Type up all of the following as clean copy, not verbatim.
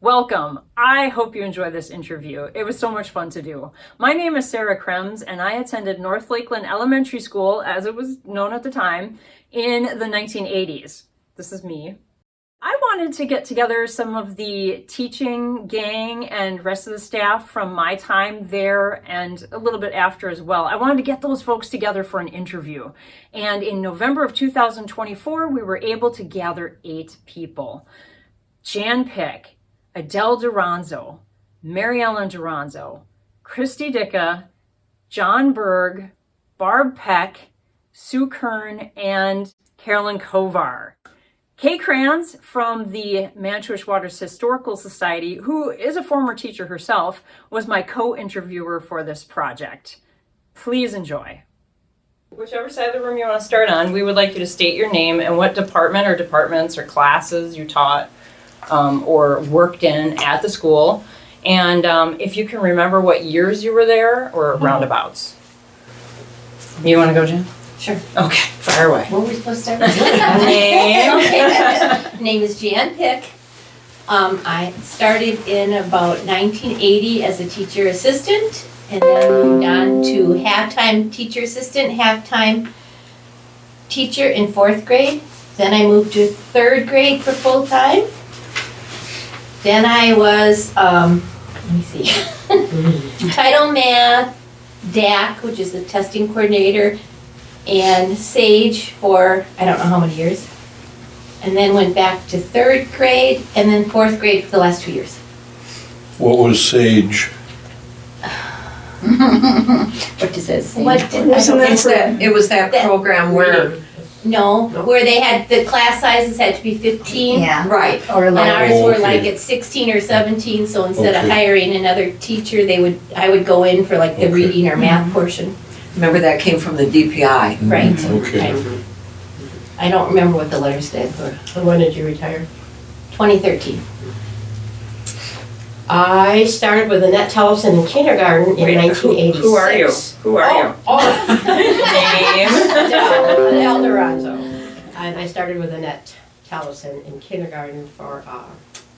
Welcome. I hope you enjoy this interview. It was so much fun to do. My name is Sarah Krembs, and I attended North Lakeland Elementary School, as it was known at the time, in the 1980s. This is me. I wanted to get together some of the teaching gang and rest of the staff from my time there and a little bit after as well. I wanted to get those folks together for an interview. And in November of 2024, we were able to gather 8 people. Jon Berg, Adele Duranso, Ellen Duranso, Christy Dicka, Jon Berg, Barb Peck, Kern and Carolyn Kovar. Kay Krans from the Manitowish Waters Historical Society, who is a former teacher herself, was my co-interviewer for this project. Please enjoy. Whichever side of the room you want to start on, we would like you to state your name and what department or departments or classes you taught or worked in at the school. And if you can remember what years you were there or roundabouts. You want to go, Jen? Sure. Okay, fire away. What were we supposed to start with? Name. Okay. Name is Jon Berg. I started in about 1980 as a teacher assistant, and then moved on to half-time teacher assistant, half-time teacher in 4th grade. Then I moved to 3rd grade for full-time. Then I was, Title Math, DAC, which is the testing coordinator, and SAGE for I don't know how many years. And then went back to 3rd grade and then 4th grade for the last 2 years. What was SAGE? What does it say? It was that program where... No, where they had, the class sizes had to be 15. Yeah. Right. Or and ours were okay. like at 16 or 17, so instead of Okay. hiring another teacher, I would go in for like the Okay. reading or math portion. Remember that came from the DPI. Right. Okay. I don't remember what the letters stood for. And when did you retire? 2013. I started with Annette Tellefson in kindergarten in 1986. Who are you? Who are you? Name. Adele Duranso. And I started with Annette Tellefson in kindergarten for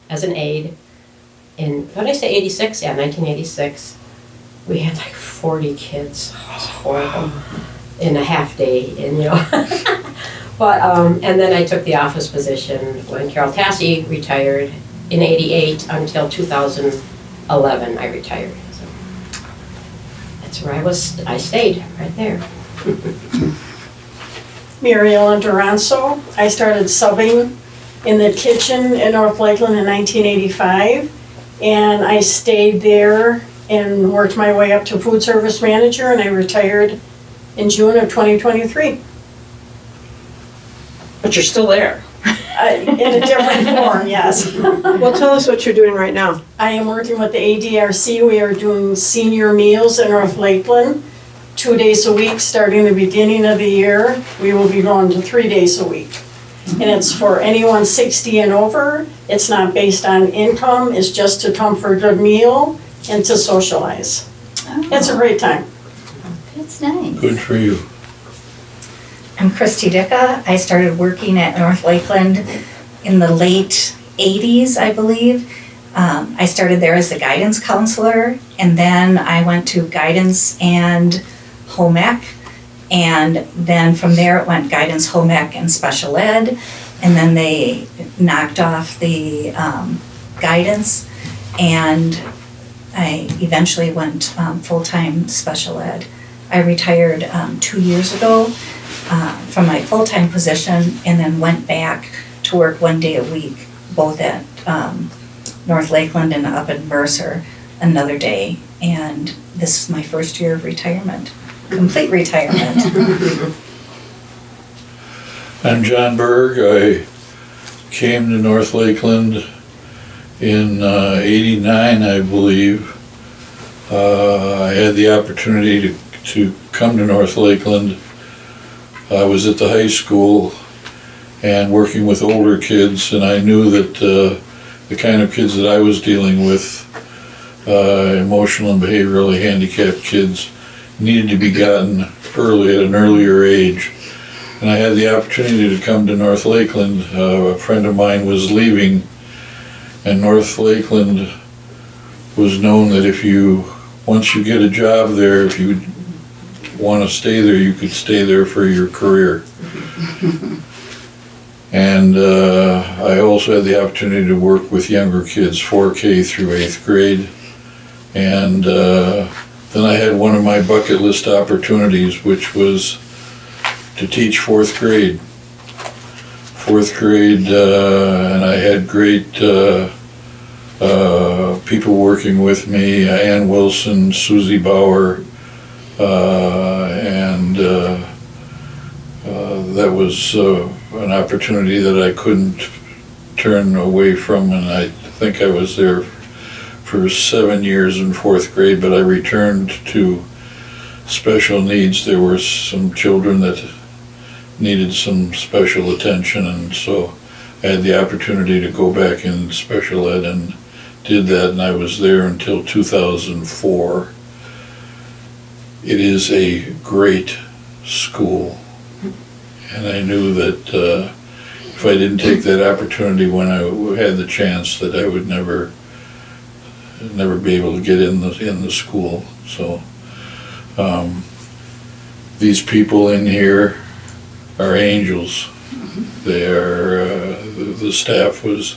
as an aide in, what did I say, 86? Yeah, 1986. We had like 40 kids. It was horrible. In a half day, and But, and then I took the office position when Carol Tassi retired in 88 until 2011 I retired. So that's where I stayed, right there. Ellen Duranso. I started subbing in the kitchen in North Lakeland in 1985, and I stayed there and worked my way up to food service manager, and I retired in June of 2023. But you're still there. In a different form, yes. Well, tell us what you're doing right now. I am working with the ADRC. We are doing senior meals in North Lakeland, 2 days a week starting the beginning of the year. We will be going to 3 days a week. And it's for anyone 60 and over. It's not based on income. It's just to come for a good meal and to socialize. It's a great time. That's nice. Good for you. I'm Christy Dicka. I started working at North Lakeland in the late 80s, I believe. I started there as a guidance counselor, and then I went to guidance and home ec, and then from there it went guidance, home ec, and special ed, and then they knocked off the guidance, and I eventually went full-time special ed. I retired 2 years ago from my full-time position, and then went back to work 1 day a week, both at North Lakeland and up in Mercer another day. And this is my first year of retirement, complete retirement. I'm Jon Berg. I came to North Lakeland in 89, I believe. I had the opportunity to come to North Lakeland. I was at the high school and working with older kids, and I knew that the kind of kids that I was dealing with, emotional and behaviorally handicapped kids, needed to be gotten early at an earlier age. And I had the opportunity to come to North Lakeland. A friend of mine was leaving, And North Lakeland was known that once you get a job there, if you want to stay there, you could stay there for your career. And I also had the opportunity to work with younger kids, 4K through 8th grade. And then I had one of my bucket list opportunities, which was to teach 4th grade. 4th grade, and I had great people working with me, Ann Wilson, Susie Bauer, and that was an opportunity that I couldn't turn away from, and I think I was there for 7 years in 4th grade, but I returned to special needs. There were some children that needed some special attention, and so I had the opportunity to go back in special ed and did that, and I was there until 2004. It is a great school, and I knew that if I didn't take that opportunity when I had the chance, that I would never be able to get in the school. So these people in here are angels. They are, the staff was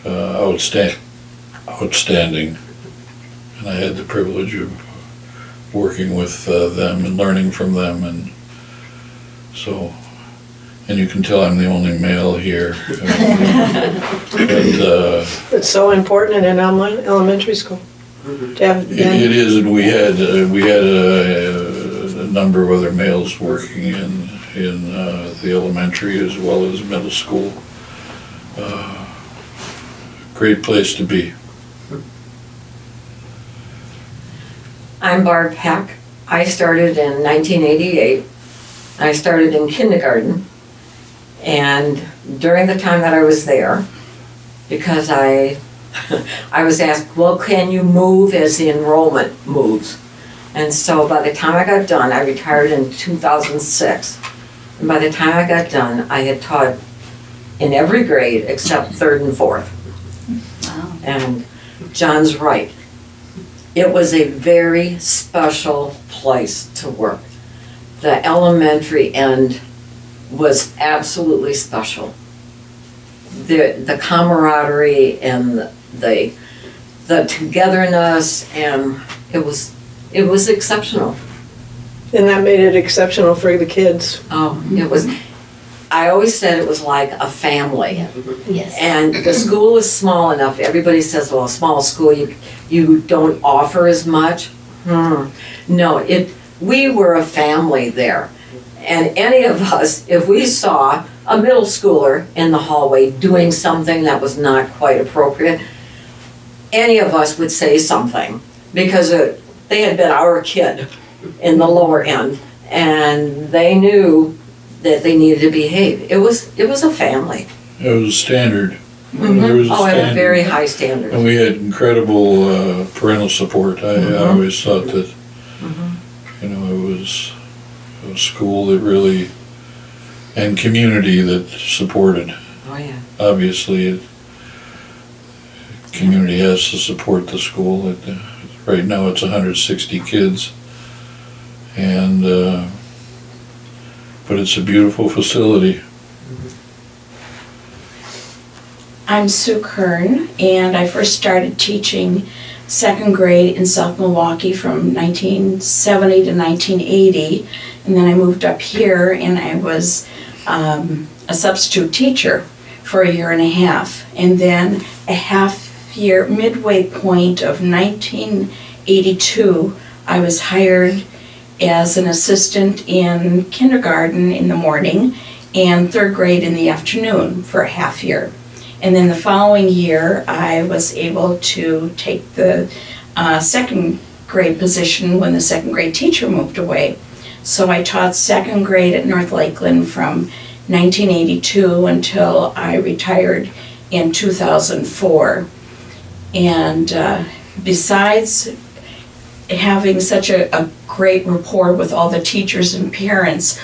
outstanding, and I had the privilege of working with them and learning from them, and so, and you can tell I'm the only male here. It's so important in an elementary school to have men. It is, and we had a number of other males working in the elementary as well as middle school. Great place to be. I'm Barb Peck. I started in 1988. I started in kindergarten, and during the time that I was there, because I was asked, well, can you move as the enrollment moves? And so by the time I got done, I retired in 2006. And by the time I got done, I had taught in every grade except 3rd and 4th. Wow. And John's right. It was a very special place to work. The elementary end was absolutely special. The camaraderie and the togetherness, and it was exceptional. And that made it exceptional for the kids. Oh, it was. I always said it was like a family. Yes. And the school is small enough. Everybody says, well, a small school, you don't offer as much. No, we were a family there. And any of us, if we saw a middle schooler in the hallway doing something that was not quite appropriate, any of us would say something, because they had been our kid in the lower end, and they knew that they needed to behave. It was a family. It was a standard. Mm-hmm. There was a Oh, at a standard. very high standard. And we had incredible parental support. I always thought that, it was a school that really, and community that supported. Oh, yeah. Obviously, community has to support the school. Right now it's 160 kids, and but it's a beautiful facility. I'm Sue Kern, and I first started teaching 2nd grade in South Milwaukee from 1970 to 1980, and then I moved up here and I was a substitute teacher for a year and a half, and then a half year midway point of 1982 I was hired as an assistant in kindergarten in the morning and 3rd grade in the afternoon for a half year. And then the following year, I was able to take the 2nd grade position when the 2nd grade teacher moved away. So I taught 2nd grade at North Lakeland from 1982 until I retired in 2004. And besides having such a great rapport with all the teachers and parents,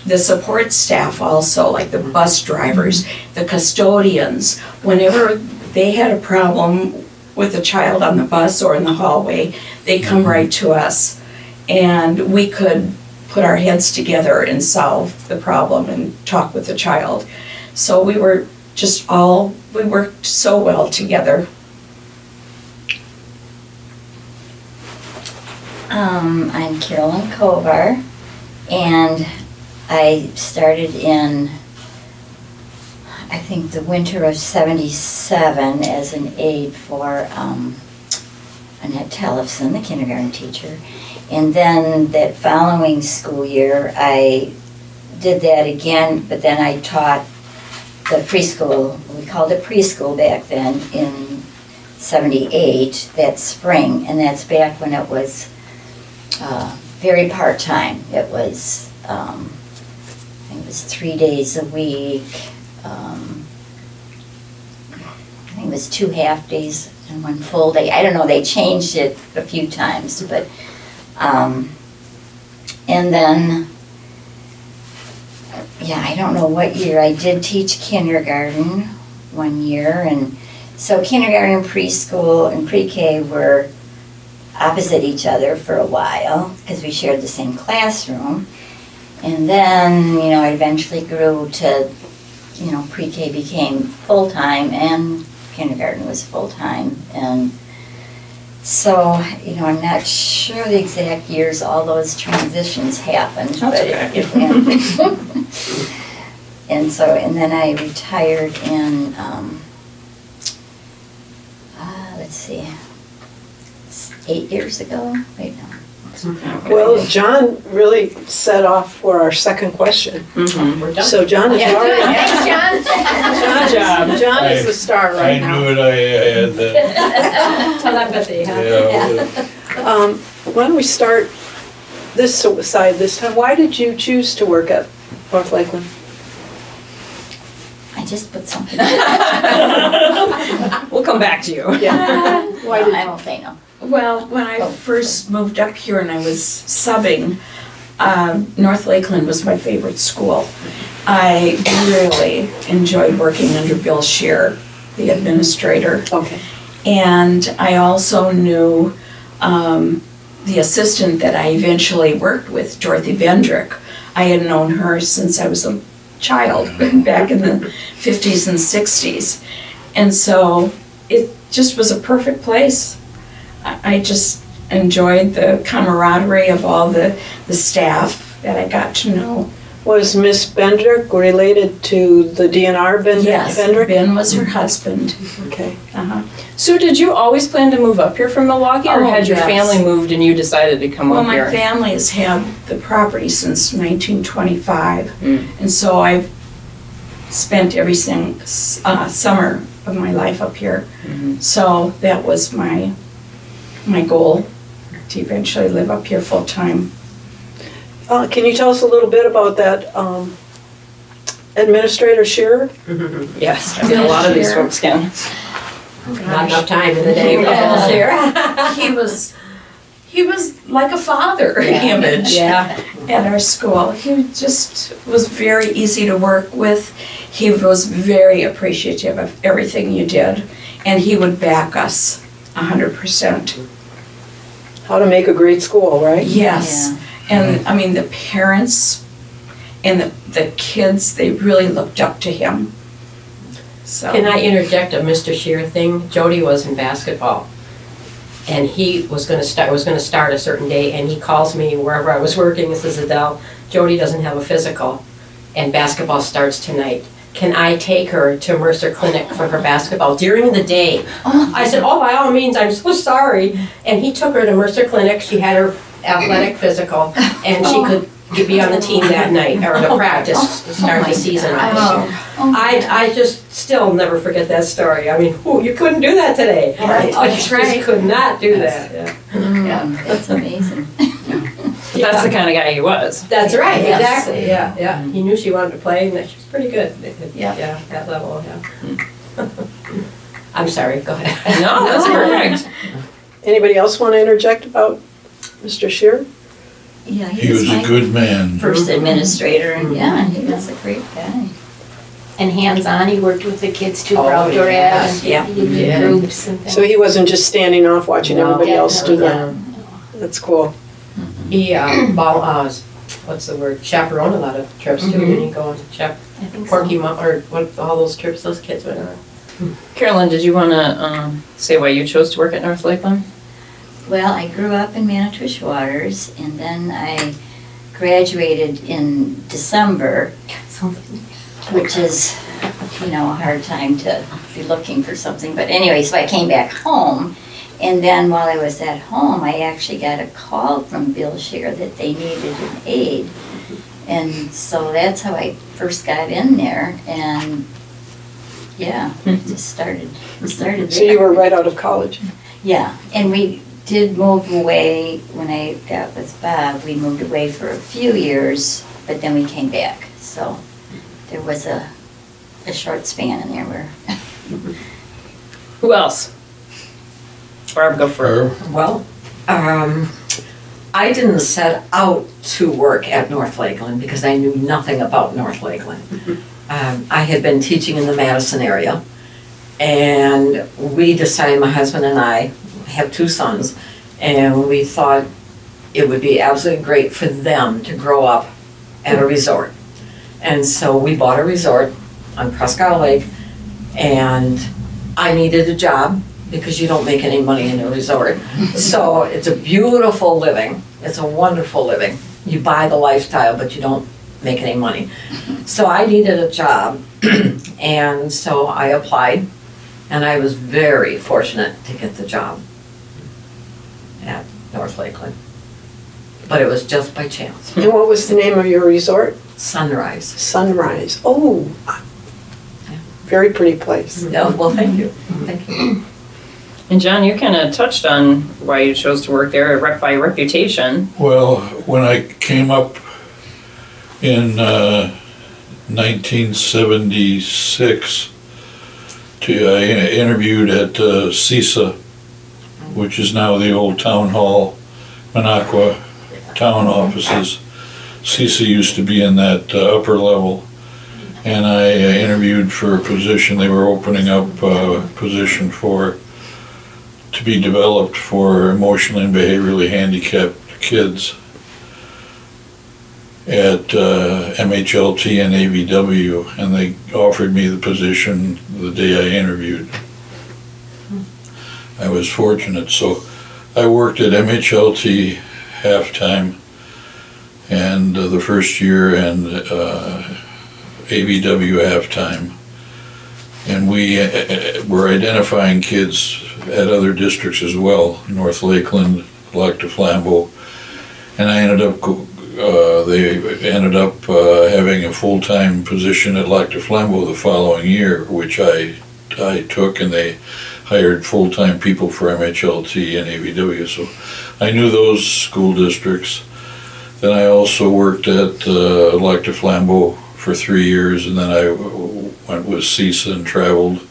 the support staff also, like the bus drivers, the custodians, whenever they had a problem with a child on the bus or in the hallway, they come right to us, and we could put our heads together and solve the problem and talk with the child. So we worked so well together. I'm Carolyn Kovar, and I started in, I think, the winter of '77 as an aide for Annette Tellefson, the kindergarten teacher. And then that following school year, I did that again, but then I taught the preschool. We called it preschool back then in '78, that spring, and that's back when it was very part-time. It was, I think it was 3 days a week. I think it was 2 half days and 1 full day. I don't know, they changed it a few times, but, and then, yeah, I don't know what year. I did teach kindergarten 1 year, and so kindergarten and preschool and pre-K were opposite each other for a while because we shared the same classroom. And then, I eventually grew to, pre-K became full-time and kindergarten was full-time. And so, I'm not sure the exact years all those transitions happened. That's okay. And then I retired in, let's see, 8 years ago. Wait, no. Well, Jon really set off for our second question. We're done. So Jon is already. Thanks, John. Good job. Jon is the star I right now. knew it, I had that, Telepathy, huh? yeah. Why don't we start this side this time? Why did you choose to work at North Lakeland? I just put something. We'll come back to you. Yeah. Why did I won't say no. Well, when I first moved up here and I was subbing, North Lakeland was my favorite school. I really enjoyed working under Bill Shear, the administrator. Okay. And I also knew the assistant that I eventually worked with, Dorothy Vendrick. I had known her since I was a child, back in the 50s and 60s. And so it just was a perfect place. I just enjoyed the camaraderie of all the staff that I got to know. Was Miss Bendrick related to the DNR Bendrick? Yes, Ben was her husband. Okay. Uh-huh. So did you always plan to move up here from Milwaukee, or Oh, had your yes. family moved and you decided to come Well, up my here? family has had the property since 1925, and so I've spent every summer of my life up here. So that was my goal, to eventually live up here full-time. Can you tell us a little bit about that Administrator Shearer? Yes, I mean, a lot of these folks can. Not enough time in the day. He was like a father image Yeah. at our school. He just was very easy to work with. He was very appreciative of everything you did, and he would back us 100%. How to make a great school, right? Yes, and I mean the parents and the kids, they really looked up to him. So. Can I interject a Mr. Shear thing? Jody was in basketball, and he was going to start a certain day, and he calls me wherever I was working and says, Adele, Jody doesn't have a physical, and basketball starts tonight. Can I take her to Mercer Clinic for her basketball during the day? I said, oh, by all means, I'm so sorry. And he took her to Mercer Clinic. She had her athletic physical, and she could be on the team that night, or the practice, start the season off. I just still never forget that story. I mean, you couldn't do that today. Right. You just could not do that. Yeah. Yeah, that's amazing. That's the kind of guy he was. That's right, Yes. exactly, yeah. He knew she wanted to play, and that she was pretty good. Yeah. Yeah, that level, yeah. I'm sorry, go ahead. No, that's perfect. Anybody else want to interject about Mr. Shearer? Yeah, He was a my good man. first administrator, and yeah, he was a great guy. and hands-on. He worked with the kids too for Oh, outdoor ed. yes. And Yeah, he he did did. groups and things. So he wasn't just standing off watching No, everybody else do that. Yeah. That's cool. He, what's the word, chaperoned a lot of trips too, didn't he go on to I think so. Porky Mom, or what, all those trips those kids went on? Carolyn, did you want to say why you chose to work at North Lakeland? Well, I grew up in Manitowish Waters, and then I graduated in December, which is, a hard time to be looking for something. But anyway, so I came back home, and then while I was at home, I actually got a call from Bill Scheer that they needed an aide. And so that's how I first got in there, and yeah, just started there. So you were right out of college. Yeah, and we did move away when I got with Bob. We moved away for a few years, but then we came back. So there was a short span in there where. Who else? Barb, go for it. Well, I didn't set out to work at North Lakeland because I knew nothing about North Lakeland. I had been teaching in the Madison area, and we decided, my husband and I have 2 sons, and we thought it would be absolutely great for them to grow up at a resort. And so we bought a resort on Prescott Lake, and I needed a job because you don't make any money in a resort. So it's a beautiful living. It's a wonderful living. You buy the lifestyle, but you don't make any money. So I needed a job, and so I applied, and I was very fortunate to get the job at North Lakeland. But it was just by chance. And what was the name of your resort? Sunrise. Sunrise. Oh, very pretty place. Yeah, well, thank you. Thank you. And John, you kind of touched on why you chose to work there by reputation. Well, when I came up in 1976, I interviewed at CISA, which is now the old town hall, Minocqua town offices. CISA used to be in that upper level, and I interviewed for a position. They were opening up a position to be developed for emotionally and behaviorally handicapped kids at MHLT and AVW, and they offered me the position the day I interviewed. I was fortunate, so I worked at MHLT half-time and the first year, and AVW half-time. And we were identifying kids at other districts as well, North Lakeland, Lac du Flambeau, and I ended up, they ended up having a full-time position at Lac du Flambeau the following year, which I took, and they hired full-time people for MHLT and AVW, so I knew those school districts. Then I also worked at Lac du Flambeau for 3 years, and then I went with CISA and traveled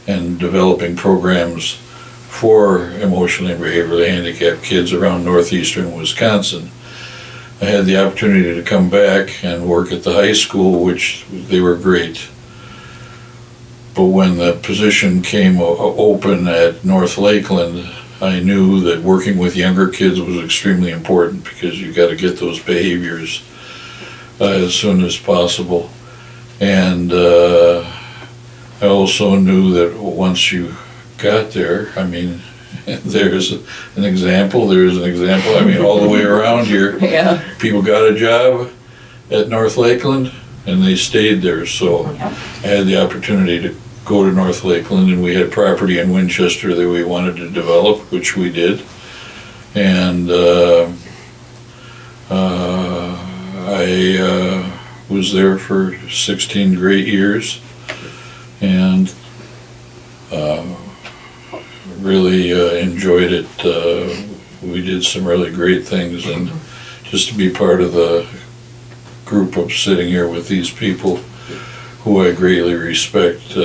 and developing programs for emotionally and behaviorally handicapped kids around northeastern Wisconsin. I had the opportunity to come back and work at the high school, which they were great. But when the position came open at North Lakeland, I knew that working with younger kids was extremely important because you got to get those behaviors as soon as possible. And I also knew that once you got there, I mean, there's an example, I mean, all the way around here, Yeah. people got a job at North Lakeland and they stayed there. So I had the opportunity to go to North Lakeland, and we had property in Winchester that we wanted to develop, which we did. And I was there for 16 great years, and really enjoyed it. We did some really great things, and just to be part of the group of sitting here with these people who I greatly respect,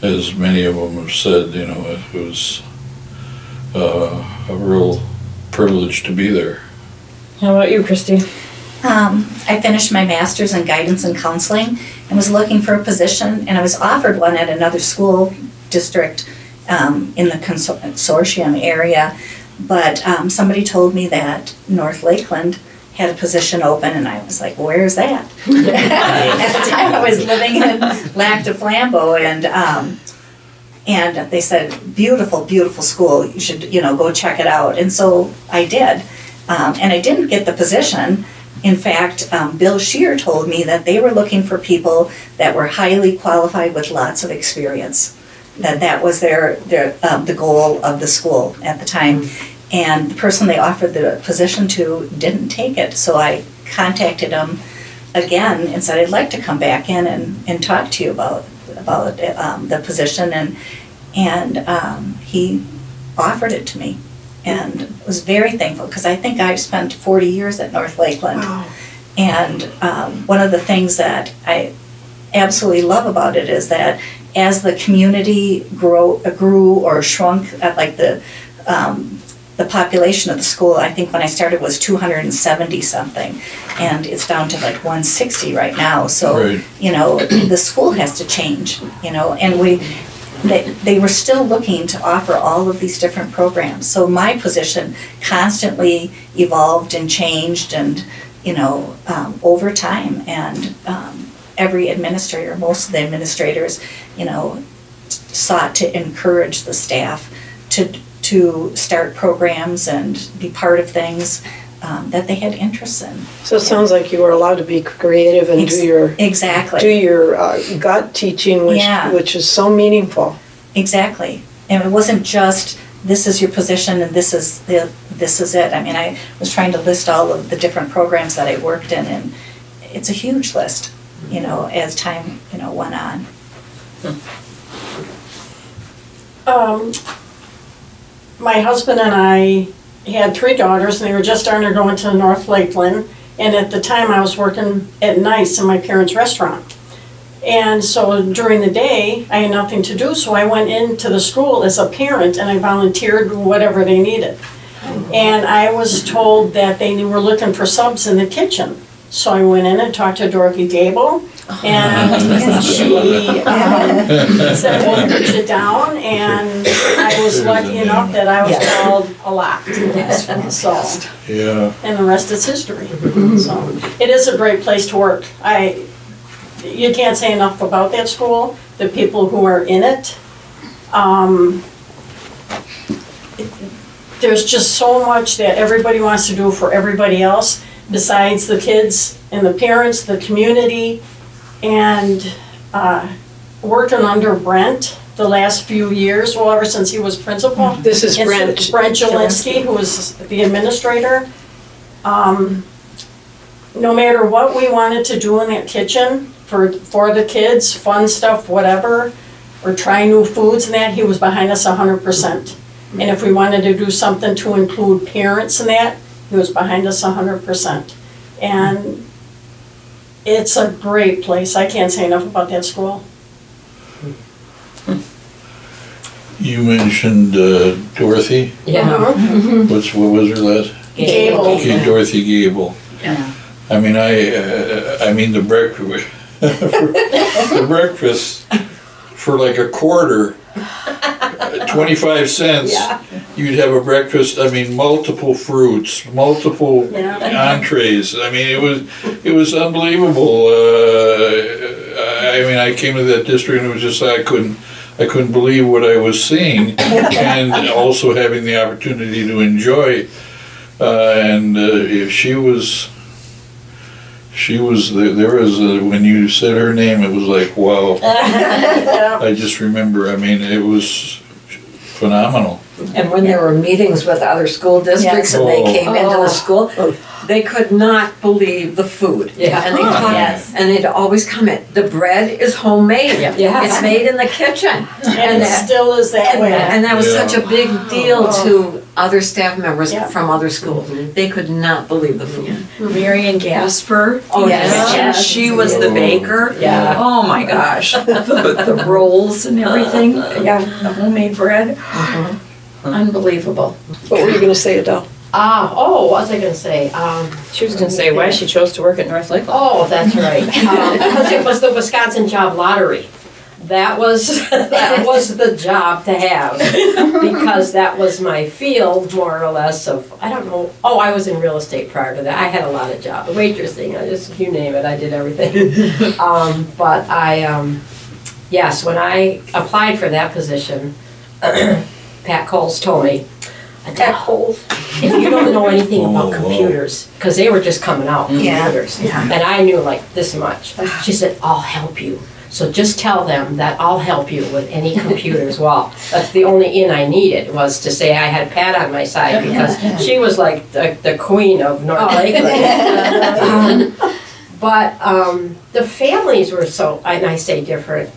as many of them have said, you know, it was a real privilege to be there. How about you, Christy? I finished my master's in guidance and counseling, and was looking for a position, and I was offered one at another school district in the consortium area, but somebody told me that North Lakeland had a position open, and I was like, where's that? At the time I was living in Lac du Flambeau, and they said, beautiful, beautiful school, you should, go check it out. And so I did. And I didn't get the position. In fact, Bill Scheer told me that they were looking for people that were highly qualified with lots of experience. That was the goal of the school at the time. And the person they offered the position to didn't take it. So I contacted him again and said, I'd like to come back in and talk to you about the position, and he offered it to me, and was very thankful, because I think I've spent 40 years at North Lakeland. Wow. And one of the things that I absolutely love about it is that as the community grew or shrunk, like the population of the school, I think when I started was 270 something, and it's down to like 160 right now. So, Right. The school has to change, and they were still looking to offer all of these different programs. So my position constantly evolved and changed, and, over time. And every administrator, most of the administrators, sought to encourage the staff to start programs and be part of things that they had interest in. So it sounds like you were allowed to be creative and do your gut teaching, which is so meaningful. Exactly. And it wasn't just, this is your position and this is it. I mean, I was trying to list all of the different programs that I worked in, and it's a huge list, as time, went on. My husband and I had 3 daughters, and they were just starting to go into North Lakeland. And at the time, I was working at nights in my parents' restaurant. And so during the day, I had nothing to do, so I went into the school as a parent, and I volunteered whatever they needed. And I was told that they were looking for subs in the kitchen. So I went in and talked to Dorothy Dable, and she said, we'll put you down, and I was lucky enough that I was called a lot. So, Yeah. and the rest is history. So, it is a great place to work. You can't say enough about that school, the people who are in it. There's just so much that everybody wants to do for everybody else, besides the kids and the parents, the community, and working under Brent the last few years, well, ever since he was principal. This is Brent Jelinski, who was the administrator. No matter what we wanted to do in that kitchen for the kids, fun stuff, whatever, or try new foods and that, he was behind us 100%. And if we wanted to do something to include parents in that, he was behind us 100%. And it's a great place. I can't say enough about that school. You mentioned Dorothy. Yeah. Mhm. What was her last? Gable. Okay, Dorothy Gable. Yeah. I mean, the breakfast, the breakfast for like a quarter, 25 cents, you'd have a breakfast, multiple fruits, multiple entrees. It was unbelievable. I came to that district and it was just, I couldn't believe what I was seeing, and also having the opportunity to enjoy. When you said her name, it was like, wow. I just remember, it was phenomenal. And when there were meetings with other school districts and they came into the school, they could not believe the food. Yeah. And they talked, and they'd always comment, the bread is homemade. Yeah. It's made in the kitchen. And it still is that way. And that was such a big deal to other staff members Yeah. from other schools. They could not believe the food. Marion Gasper. Oh, yes. She was the baker. Yeah. Oh my gosh. The rolls and everything. Yeah, the homemade bread. Unbelievable. What were you going to say, Adele? What was I gonna say? She was going to say why she chose to work at North Lakeland. Oh, that's right. Because it was the Wisconsin Job Lottery. That was the job to have, because that was my field, more or less, of, I don't know, I was in real estate prior to that. I had a lot of jobs, waitressing, you name it, I did everything. But yes, when I applied for that position, Pat Coles told me, Adele, if you don't know anything about computers, because they were just coming out, computers, and I knew like this much. She said, I'll help you. So just tell them that I'll help you with any computers. Well, that's the only in I needed, was to say I had Pat on my side, because she was like the queen of North Lakeland. But the families were so, and I say different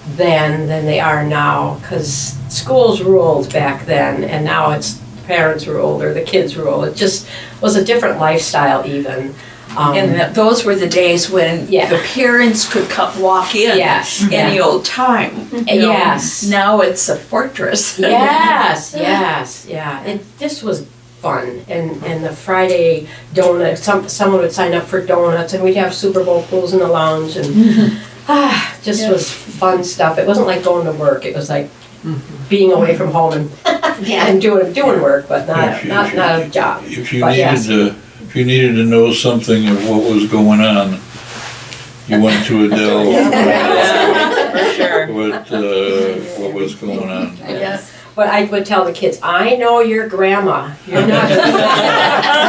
then than they are now, because schools ruled back then, and now it's parents ruled or the kids rule. It just was a different lifestyle even. And those were the days when the parents could walk in any old time. Yes. Now it's a fortress. Yes. It just was fun. And the Friday donuts, someone would sign up for donuts, and we'd have Super Bowl pools in the lounge, and just was fun stuff. It wasn't like going to work. It was like being away from home and doing work, but not a job. If you needed to know something of what was going on, you went to Adele. For sure. What was going on? Yes. But I would tell the kids, I know your grandma. You're not.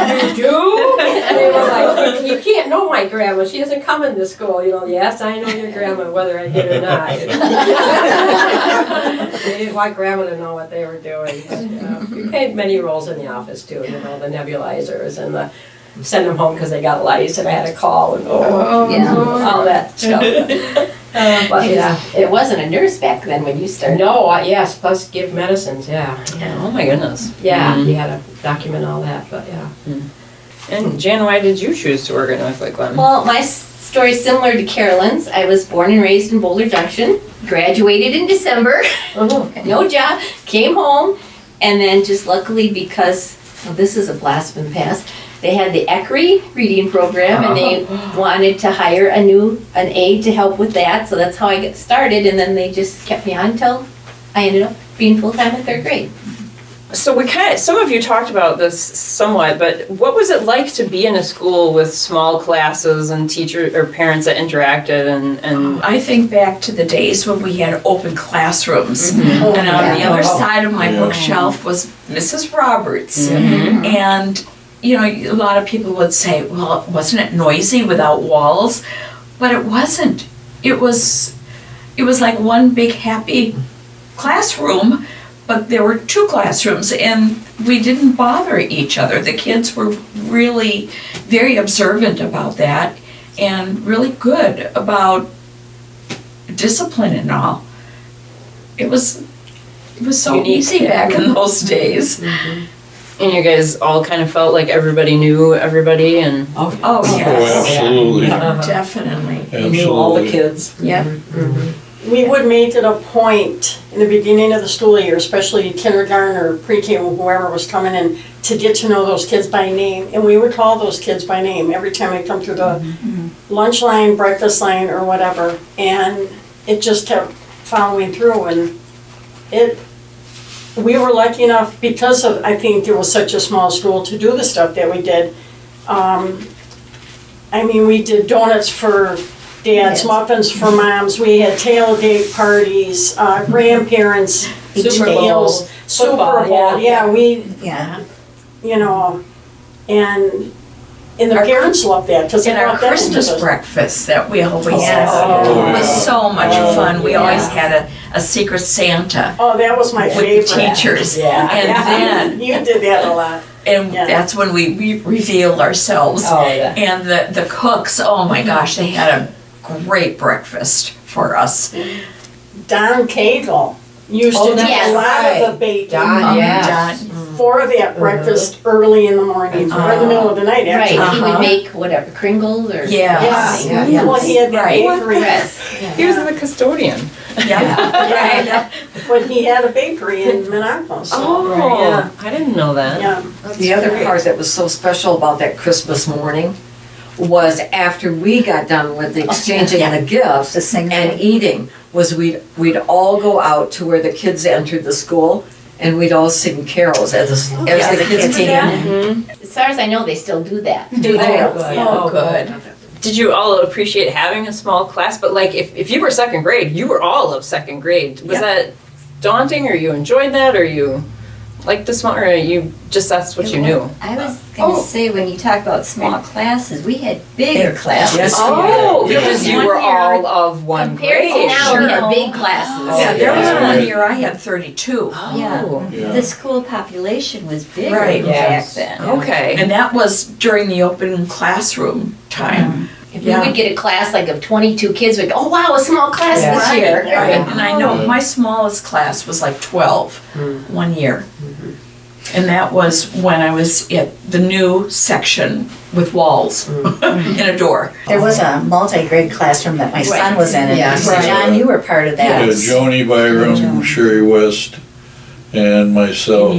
You do? They were like, you can't know my grandma. She doesn't come into school. Yes, I know your grandma, whether I did or not. They didn't want grandma to know what they were doing. But, we played many roles in the office too. The nebulizers and the send them home because they got lice, and I had to call and all that stuff. But it wasn't a nurse back then when you started. No, yes, plus give medicines, Oh my goodness. Yeah, you had to document all that, but And Jan, why did you choose to work at North Lakeland? Well, my story's similar to Carolyn's. I was born and raised in Boulder Junction, graduated in December, no job, came home, and then just luckily because, this is a blast from the past, they had the ECRI reading program, and they wanted to hire an aide to help with that, so that's how I got started, and then they just kept me on until I ended up being full-time in 3rd grade. So some of you talked about this somewhat, but what was it like to be in a school with small classes and teachers or parents that interacted and I think back to the days when we had open classrooms, and on the other side of my bookshelf was Mrs. Roberts, and a lot of people would say, well, wasn't it noisy without walls? But it wasn't. It was like one big happy classroom, but there were 2 classrooms, and we didn't bother each other. The kids were really very observant about that, and really good about discipline and all. It was so easy back in those days. And you guys all kind of felt like everybody knew everybody and yes. Oh, absolutely. Definitely. Absolutely. Knew all the kids. Yep. We would make it a point in the beginning of the school year, especially kindergarten or pre-K, whoever was coming in, to get to know those kids by name. And we would call those kids by name every time we come through the lunch line, breakfast line, or whatever. And it just kept following through. And we were lucky enough, because of, I think it was such a small school, to do the stuff that we did. We did donuts for dads, muffins for moms, we had tailgate parties, grandparents, Super meals, Super Bowl, and the parents loved that, because And our Christmas breakfast that we always had was so much fun. We always had a secret Santa. Oh, that was my favorite. With the teachers. And then you did that a lot. And that's when we revealed ourselves. And the cooks, oh my gosh, they had a great breakfast for us. Don Cagle used to do a lot of the baking. Don, for that breakfast early in the morning, or in the middle of the night, Right, actually. he would make whatever, Kringles or. Yeah, something. when he had that Right. bakery, Yes. He was the custodian. Yeah. when he had a bakery in Minnetonka, so, Oh, yeah, I didn't know that. yeah. The other part that was so special about that Christmas morning was after we got done with the exchanging of the gifts The singing. and eating, was we'd all go out to where the kids entered the school and we'd all sing carols as the kids came in. As far as I know, they still do that. Do they? Oh, good. Did you all appreciate having a small class? But like, if you were second grade, you were all of second grade. Was that daunting, or you enjoyed that, or you liked the small, or you just that's what you knew? I was gonna say, when you talk about small classes, we had bigger classes. Yes. Oh, There because was you one were year- all of one Compared grade. to now, we Sure. have big classes. Yeah, there was Yeah. one year I had 32. Yeah, Yeah. the school population was bigger Right. back Yes. then. Okay. And that was during the open classroom time. If we would get a class like of 22 kids, we'd go, oh wow, a small class this year. Right. And I know my smallest class was like 12 one year. And that was when I was at the new section with walls and a door. There was a multi-grade classroom that my son was in, and Yes. John, you were part of that. Joni Byram, Sherry West, and myself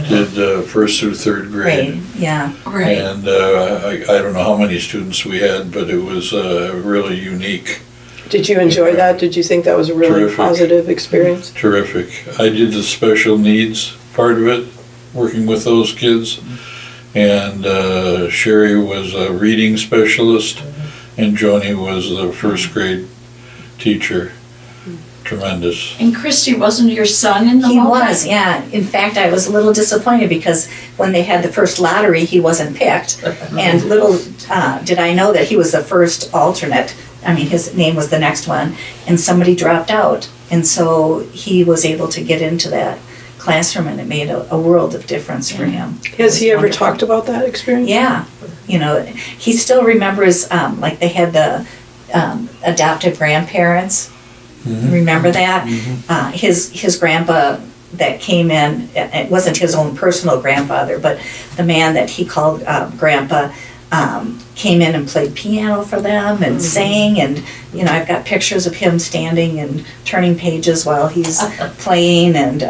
did first through third grade. Yeah. Right. And I don't know how many students we had, but it was really unique, Did you enjoy that? Did you think that was a really Terrific. positive experience? terrific. I did the special needs part of it, working with those kids. And Sherry was a reading specialist, and Joni was the first grade teacher. Tremendous. And Christy, wasn't your son in the He multi? was, yeah. In fact, I was a little disappointed because when they had the first lottery, he wasn't picked. And little did I know that he was the first alternate. I mean, his name was the next one, and somebody dropped out. And so he was able to get into that classroom, and it made a world of difference for him. Has he It was ever wonderful. talked about that experience? Yeah, you know, he still remembers, like they had the adoptive grandparents. Remember that? His grandpa that came in, it wasn't his own personal grandfather, but the man that he called grandpa came in and played piano for them and sang, and you know, I've got pictures of him standing and turning pages while he's playing, and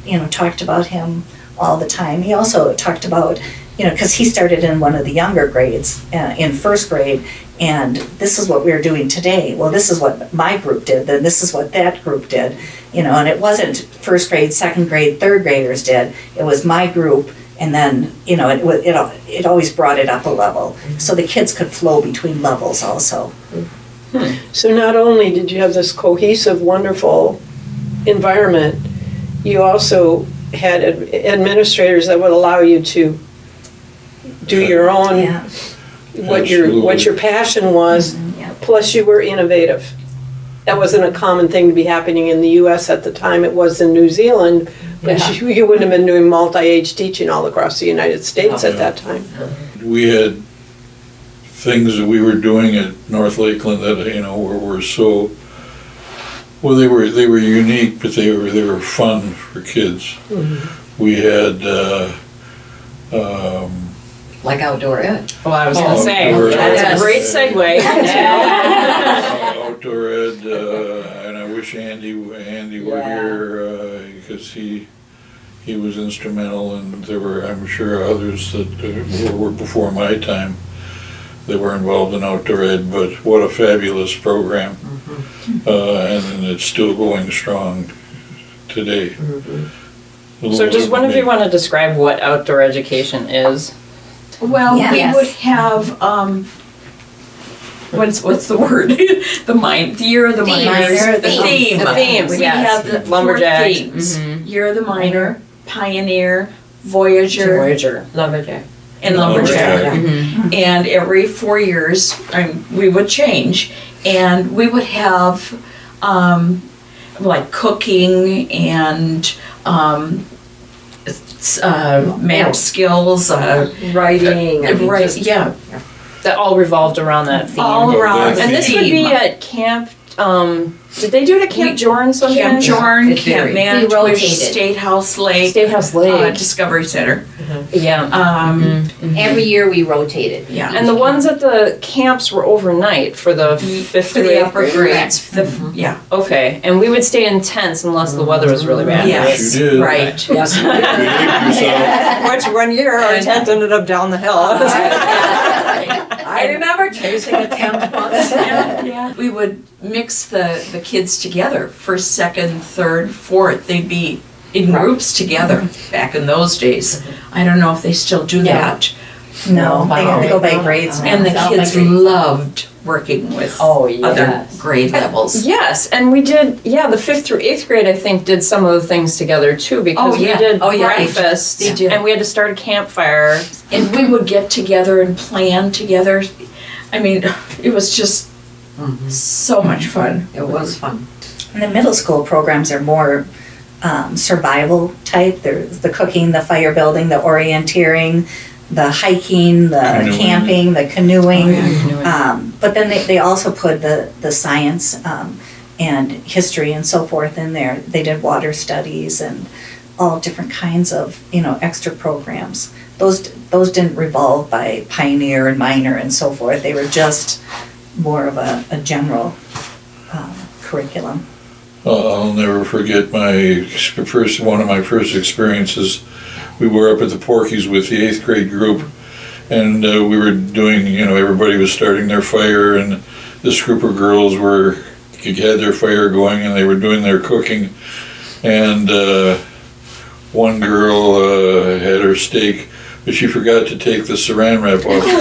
you know, talked about him all the time. He also talked about, you know, because he started in one of the younger grades, in first grade, and this is what we were doing today. Well, this is what my group did, then this is what that group did, you know, and it wasn't first grade, second grade, third graders did. It was my group, and then, you know, it always brought it up a level, so the kids could flow between levels also. So not only did you have this cohesive, wonderful environment, you also had administrators that would allow you to do your own, Yeah. what your passion was, plus you were innovative. That wasn't a common thing to be happening in the US at the time. It was in New Zealand, but you wouldn't have been doing multi-age teaching all across the United States at that time. We had things that we were doing at North Lakeland that, you know, were so, well, they were unique, but they were fun for kids. We had Like outdoor ed. Well, I was gonna say, Outdoor that's ed. a great segue. outdoor ed, and I wish Andy were here, because he was instrumental, and there were, I'm sure, others that were before my time that were involved in outdoor ed, but what a fabulous program. And it's still going strong today. So does one of you want to describe what outdoor education is? Well, Yeah. we Yes. would have, what's the word? The year of the Theme. miners. The Theme. theme. The themes, We'd yes. have the Lumberjacks. 4 themes. Year of the miner, pioneer, voyager, Voyager. Lumberjack. and lumberjack. And every 4 years, we would change, and we would have like cooking and math skills, Writing. I mean, right? just- Yeah, That all revolved around that theme. all around. That And this would be theme. at Camp did they do it at Camp Jorn sometimes? Camp Jorn, It Camp varied. Manitowish, rotated. State House Lake, State House Lake. Discovery Center. Yeah. Every year we rotated. Yeah. And the ones at the camps were overnight for the fifth For to the eighth upper grade? grades, yeah. Okay, and we would stay in tents unless the weather was really bad. Yes, you did. right. Yes. Behave yourself. Which one year our tent ended up down the hill. I remember chasing a tent once. Yeah. We would mix the kids together, first, second, third, fourth. They'd be in groups together back in those days. I don't know if they still do that. No, they go by grades now. And the Sounds kids like they- loved working with other grade levels. Yes, and we did, the 5th through 8th grade, I think, did some of the things together too, because Oh, we yeah. did Oh, yeah. breakfast, They did. and we had to start a campfire. And we would get together and plan together. I mean, it was just so much fun. It was fun. And the middle school programs are more survival type. There's the cooking, the fire building, the orienteering, the hiking, the Canoeing. camping, the canoeing. Canoeing. But then they also put the science and history and so forth in there. They did water studies and all different kinds of, extra programs. Those didn't revolve by pioneer and minor and so forth. They were just more of a general curriculum. I'll never forget one of my first experiences. We were up at the Porkies with the 8th grade group, and we were doing, everybody was starting their fire, and this group of girls had their fire going, and they were doing their cooking, and one girl had her steak, but she forgot to take the saran wrap off. She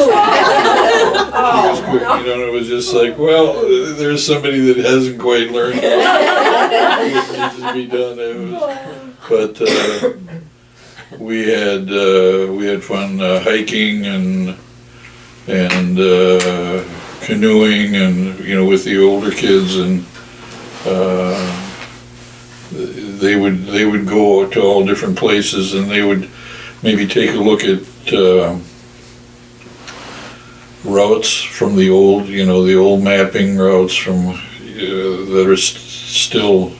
was cooking, and it was just like, well, there's somebody that hasn't quite learned what needs to be done. But we had fun hiking and canoeing, and with the older kids, and they would go to all different places, and they would maybe take a look at routes from the old mapping routes from that are still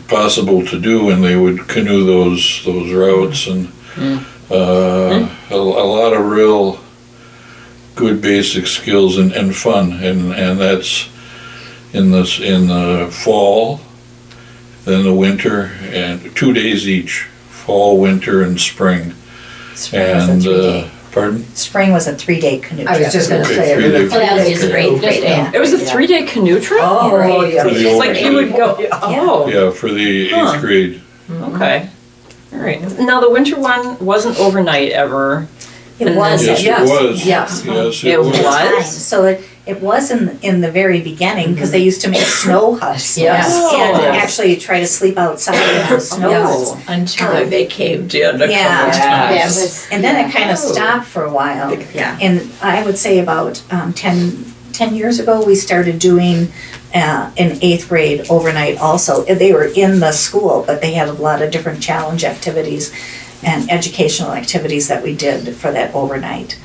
possible to do, and they would canoe those routes, and a lot of real good basic skills and fun, and that's in the fall, then the winter, and 2 days each, fall, winter, and spring. Spring was a 3-day. Pardon? Spring was a 3-day canoe I trip. was just gonna Okay, say. 3 days. Oh, that was just great. Just Yeah. It was a 3-day canoe trip? Oh, yeah. For the It's older like you would go, oh, Yeah, for the 8th grade. okay. All right. Now, the winter one wasn't overnight ever. It was. Yes, Yes, it was. yes. Yes, It it was. was? So it was in the very beginning, because they used to make snow huts. Yes. And Yes. actually try to sleep outside in the snow Yes. huts. Until they caved in a Yeah. couple That times. was, And then it kind of stopped for a while. Yeah. And I would say about 10 years ago, we started doing in 8th grade overnight also. They were in the school, but they had a lot of different challenge activities and educational activities that we did for that overnight.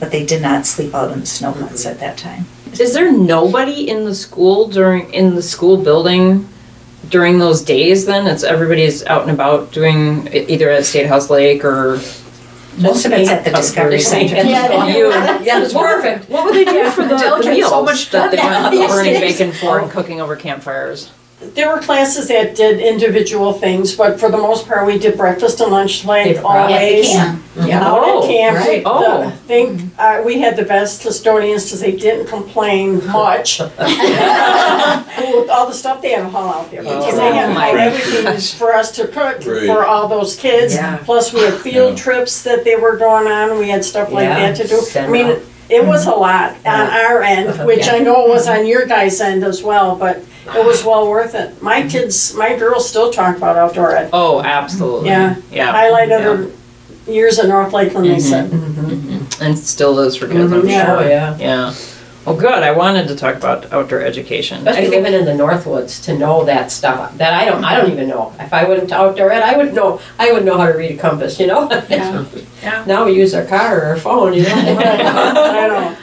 But they did not sleep out in the snow huts at that time. Is there nobody in the school in the school building during those days then? Everybody's out and about doing either at State House Lake or Most of it's at the Discovery Center. you. Yeah, it's perfect. What would they do for the Adele gets meals so much that they done were these burning days. bacon for and cooking over campfires? There were classes that did individual things, but for the most part, we did breakfast and lunch like at the always. camp. Out Oh, at camp, right. Oh. we had the best custodians because they didn't complain much. With all the stuff they had to haul out there. Because they had to my haul everything for us to cook Right. for all those kids. Yeah. Plus we had field Yeah. trips that they were going on, we had stuff like Yeah. that to do. I Send mean, out. it was a lot on our end, which I know was on your guys' end as well, but it was well worth it. My girls still talk about outdoor ed. Oh, absolutely. Yeah. Yeah. Highlight of the years in North Lakeland, they said. And still is for kids, I'm Yeah. Oh, sure. yeah. Yeah. Well, good. I wanted to talk about outdoor education. Especially living in the Northwoods to know that stuff that I don't even know. If I went to outdoor ed, I would know how to read a compass, Yeah. Now we use our car or our phone, I know.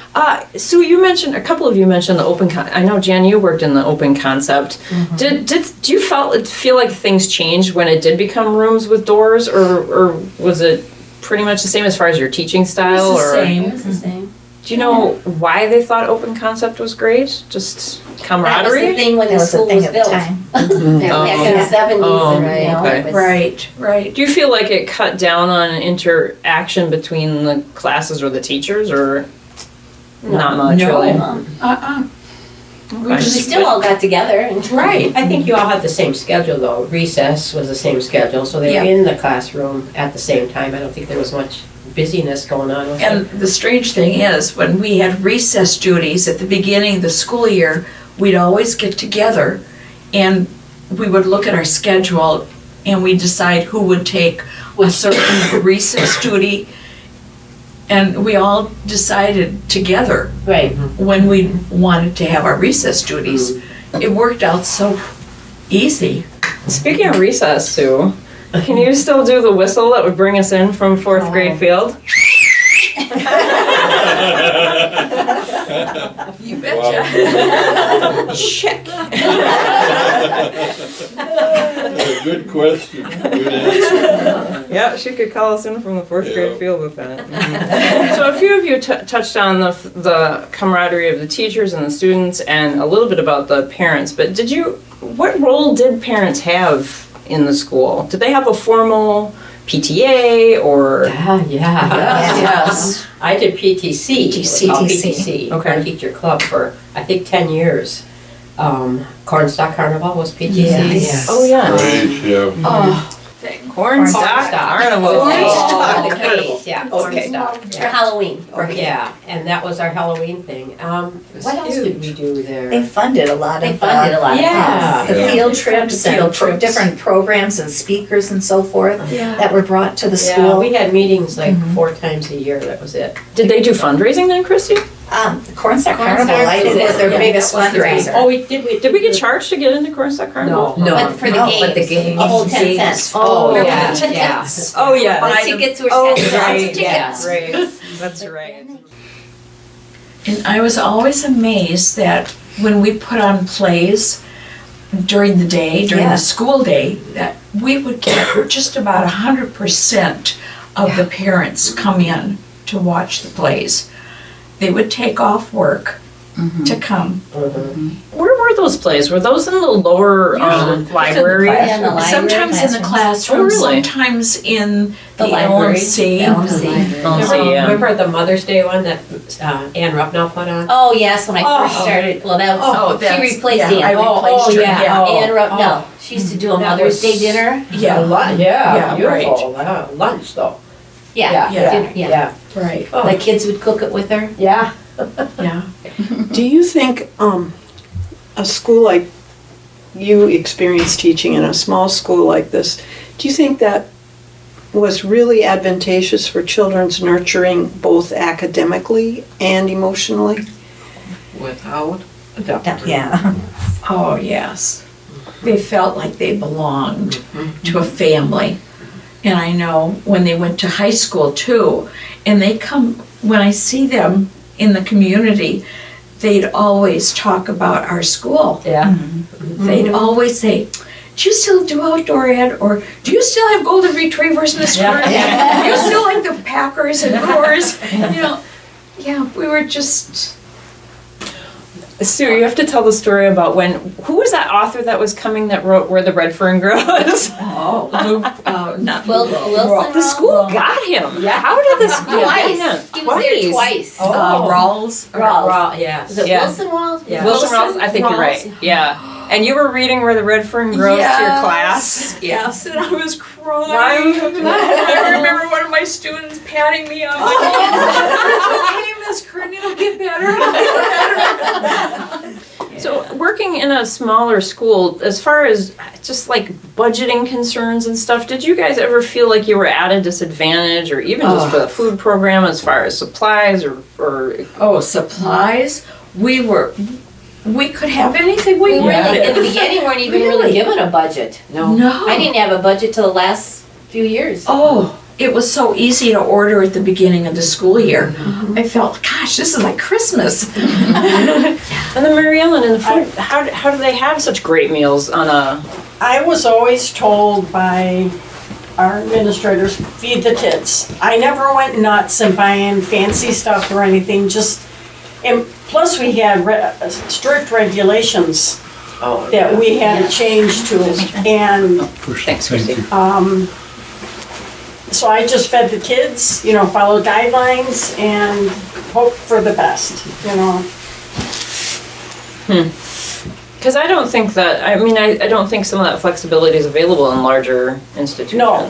Sue, a couple of you mentioned the I know Jan, you worked in the open concept. Did you feel like things changed when it did become rooms with doors, or was it pretty much the same as far as your teaching style? It was the same. It was the same. Do you know why they thought open concept was great? Just That was the camaraderie? thing when the That was the school thing was at the built. time. Back in the 70s, Oh, and, you know, okay. it was. Right. Do you feel like it cut down on interaction between the classes or the teachers, or not much No. really? We still all got together and. Right. I think you all had the same schedule though. Recess was the same schedule, so they were Yeah. in the classroom at the same time. I don't think there was much busyness going on with And them. the strange thing is, when we had recess duties at the beginning of the school year, we'd always get together and we would look at our schedule and we'd decide who would take a certain recess duty. And we all decided together Right. when we wanted to have our recess duties. It worked out so easy. Speaking of recess, Sue, can you still do the whistle that would bring us in from fourth grade field? You betcha. Check. Good question, good answer. Yeah, she could call us in from the fourth grade field with that. So a few of you touched on the camaraderie of the teachers and the students, and a little bit about the parents. But what role did parents have in the school? Did they have a formal PTA or? Yeah. Yes. I did PTC. It was called PTC. Okay. Parent Teacher Club for, I think, 10 years. Cornstalk Carnival was PTC. Yes. Oh yeah. Right, yeah. Oh, Cornstalk Carnival. Oh, the case, yeah. Okay. Cornstalk. For Halloween. Yeah, and that was our Halloween thing. What else did we do there? They funded a lot They of funded a lot of Yeah. the Yeah. field trips Field and trips. different programs and speakers and so forth Yeah. that were brought to the Yeah, school. we had meetings like 4 times a year, that was it. Did they do fundraising then, Christy? Cornstalk Carnival, Cornstalk I think, was their Yeah, biggest that was the big- fundraiser. Oh, Did we get charged to get into Cornstalk Carnival? No. But for the No, games, but the games. a whole 10 cents. Oh, Remember yeah, the 10 yeah. cents? Oh yeah. The tickets were Oh, 10 cents. right, yeah. Right. That's right. And I was always amazed that when we put on plays during the day, during the school day, that we would get just about 100% of the parents come in to watch the plays. They would take off work to come. Where were those plays? Were those in the lower library? Yeah, in the library. Sometimes in the classroom, Oh, really? sometimes in The the library. LMC. Remember the Mother's Day one that Ann Rupnell put on? Oh, yes, when I first started, well, that was, she replaced I Ann. replaced her, yeah. Ann Oh. No, she used to do a That Mother's was- Day dinner. Yeah, Yeah, Yeah, beautiful. Lunch though. Yeah, Yeah. dinner, yeah. right, The kids would cook it with her. Yeah. yeah. Do you think a school like you experienced teaching in a small school like this, do you think that was really advantageous for children's nurturing both academically and emotionally? Without? Yeah. Oh, yes. They felt like they belonged to a family. And I know when they went to high school too, and they come, when I see them in the community, they'd always talk about our school. Yeah. They'd always say, do you still do outdoor ed? Or do you still have golden retrievers, Miss Kern? Do you still like the Packers and Coors? You know, yeah, we were just, Sue, you have to tell the story about who was that author that was coming that wrote Where the Red Fern Grows? not Wilson. The school got him. Yeah. How did the school get him? Twice. He was there twice. Rawls. Rawls. Yeah. Was it Yeah. Wilson Rawls? Yeah. Wilson Rawls, I think you're right. Yeah. And you were reading Where the Red Fern Grows to your class? Yes, and I was crying. I remember one of my students patting me on my head. Hey, Miss Kern, it'll get better. So working in a smaller school, as far as just like budgeting concerns and stuff, did you guys ever feel like you were at a disadvantage, or even just for the food program as far as supplies or Oh, supplies? We could have anything we We really, wanted. in the beginning, weren't even really given a budget. No. I didn't have a budget till the last few years. Oh, it was so easy to order at the beginning of the school year. I felt, gosh, this is like Christmas. And then Mary Ellen, in the food, how do they have such great meals on a? I was always told by our administrators, feed the kids. I never went nuts and buying fancy stuff or anything, and plus we had strict regulations that we had to change to, and Thanks, Christy. so I just fed the kids, follow guidelines and hope for the best, Because I don't think that, I don't think some of that flexibility is available in larger institutions. No.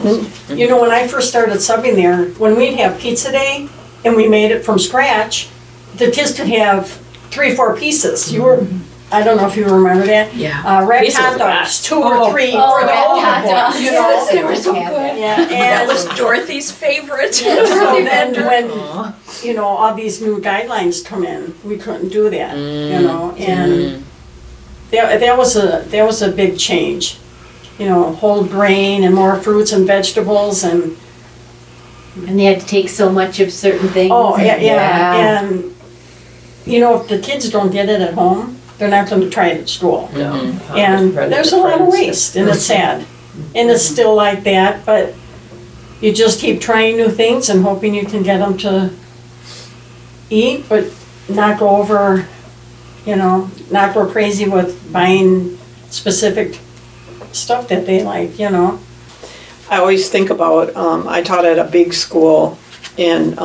When I first started subbing there, when we'd have pizza day and we made it from scratch, the kids could have 3 or 4 pieces. I don't know if you remember that. Yeah. Red Pieces hot of dogs, that. 2 or 3 for the red older hot boys, dogs. Yes, they were so good. Yeah, That and was Dorothy's favorite. so then when, all these new guidelines come in, we couldn't do that, and that was a big change. Whole grain and more fruits and vegetables and. And they had to take so much of certain things. Oh, yeah. And, if the kids don't get it at home, they're not going to try it at school. No. And there's a lot of waste, and it's sad. And it's still like that, but you just keep trying new things and hoping you can get them to eat, but not go over, not go crazy with buying specific stuff that they like, I always think about, I taught at a big school, and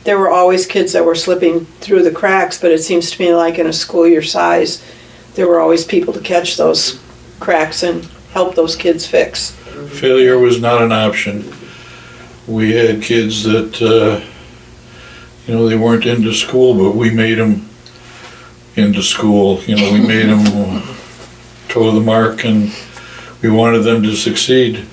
there were always kids that were slipping through the cracks, but it seems to me like in a school your size, there were always people to catch those cracks and help those kids fix. Failure was not an option. We had kids that, they weren't into school, but we made them into school. We made them toe the mark, and we wanted them to succeed.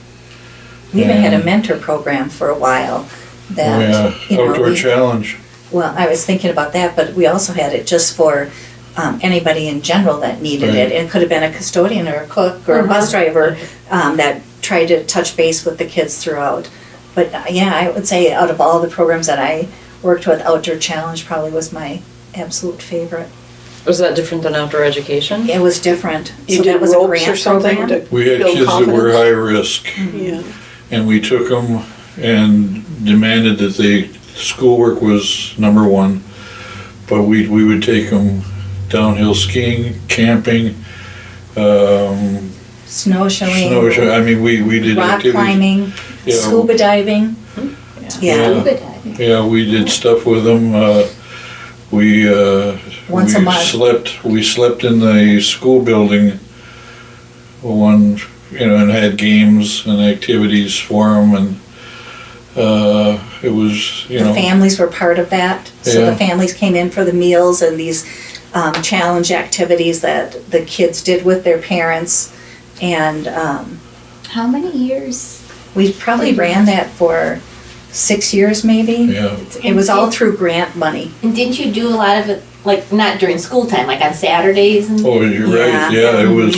We even had a mentor program for a while that, outdoor challenge. Well, I was thinking about that, but we also had it just for anybody in general that needed Right. it. It could have been a custodian or a cook or a bus driver that tried to touch base with the kids throughout. But I would say out of all the programs that I worked with, Outdoor Challenge probably was my absolute favorite. Was that different than outdoor education? It was different. You So did that was a ropes grant or something program. to We had build kids that were confidence? high risk, Yeah. and we took them and demanded that schoolwork was number one, but we would take them downhill skiing, camping, Snowshoeing, we did rock activities. climbing, Yeah. scuba diving. Yeah. Yeah, we did stuff with them. Once a month. We slept in the school building and had games and activities for them, and it was, The families were part of that. So Yeah. the families came in for the meals and these challenge activities that the kids did with their parents. And How many years? we probably ran that for 6 years maybe. yeah. It was all through grant money. And didn't you do a lot of it, like, not during school time, like on Saturdays and? Oh, you're right, Yeah. yeah, it was